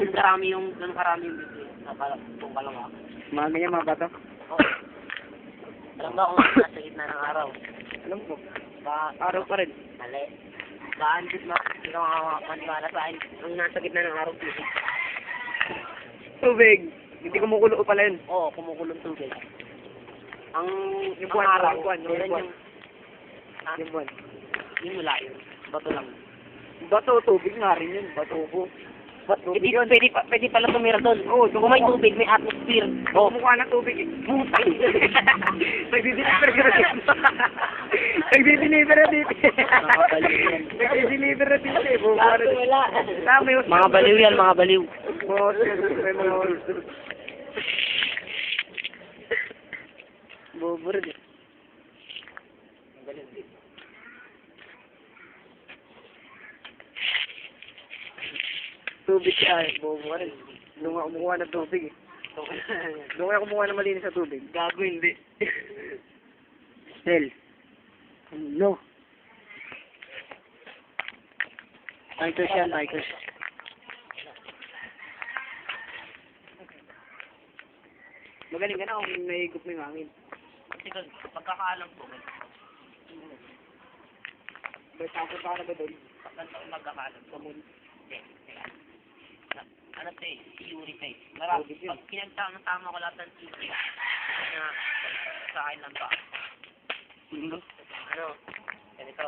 karami yung bibig. Kung kalawa. Mga ganyan mga bato. Oo. Alam ba kung nasa gitna ng araw? Alam ko. Araw pa rin. Mali. Baan din mo? Ikaw ang maniwala sa akin. Ang nasa gitna ng araw, tubig. Tubig. Hindi kumukulo pala yun. Oo, kumukulong tubig. Ang Yung ang buwan, araw, yung buwan. meron ha? Yung buwan. Yung wala yun. Bato lang. Bato, tubig nga rin yun. Bato po. Bato, Hindi, yun. pwede pala tumira doon. Oo, Kung may tubig, may atmosphere. Oo. Kumukha ng tubig eh. Putang. Nagdi-deliver ka na dito. Nagdi-deliver na dito. Nagdi-deliver na dito eh. Bumukha na dito. Wala. Tama yun. Mga baliw yan, mga baliw. May mga Bubur din. tubig ay bumukha rin. Nung nga kumukuha ng tubig eh. Nung nga kumukuha ng malinis sa tubig. Gago hindi. Sel. No. Bikers yan, bikers. Magaling ka na kung naigop mo yung hangin. Kasi pagkakaalam ko, May tapos ka na ba doon? magkakaalam ko. Ano to eh, theory to eh. Marami. Pag pinagtama ko lahat ng theory, na sa akin lang ba? Ano, ganito.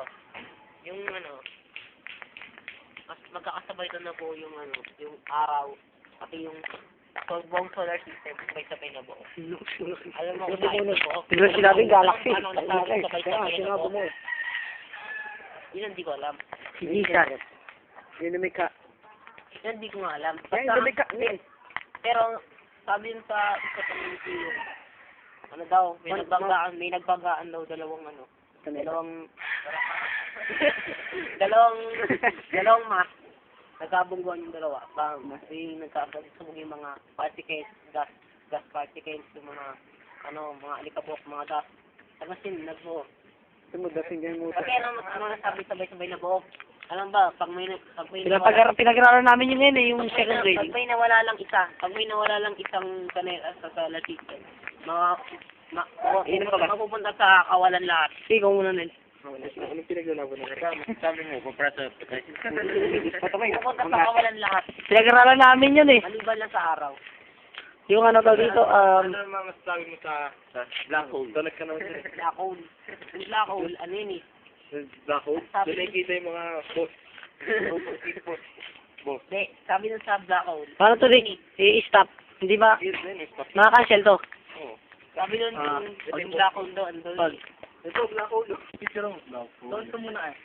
Yung mas magkakasabay doon na po yung yung araw, pati yung buong solar system, sabay-sabay na buo. Alam mo kung saan po? Bigla sinabi galaxy. Ano, sabay-sabay Kaya na sinabi buo. mo. Yun hindi ko alam. Hindi siya. Yun na may ka. Yun hindi ko nga alam. Kaya yun na may ka. Pero sabi yun sa community yung ano daw, may nagbanggaan daw dalawang dalawang mas nagkabungguan yung dalawa. May nagkasabog yung mga particles, gas particles, yung mga mga alikabok, mga gas. Tapos yun, nagbuo. Tumudasin ka yung Kasi nasabi sabay-sabay na buo. Alam ba, pag may Pinag-aralan namin yun ngayon eh, yung second grade. Pag may nawala lang isang kanela sa solar system, mapupunta sa kawalan lahat. Ikaw muna nil. Anong pinaglalaban na? Sabi mo, compressor. Mapupunta sa kawalan lahat. Pinag-aralan namin yun eh. Maliban lang sa araw. Yung ano daw dito, Ano naman masasabi mo sa black hole? Dalag ka naman dyan. Black hole. Yung black hole, ano yun eh? Black hole? Doon nakikita yung mga boss. Boss. Hindi, sabi nun sa black hole. paano to Rick? I-stop. Hindi ba? Yes, then, stop. Nakaka-cancel to. Oo. Sabi nun yung black hole doon. Ito, black hole. Picture mo. Black hole. Doon muna eh.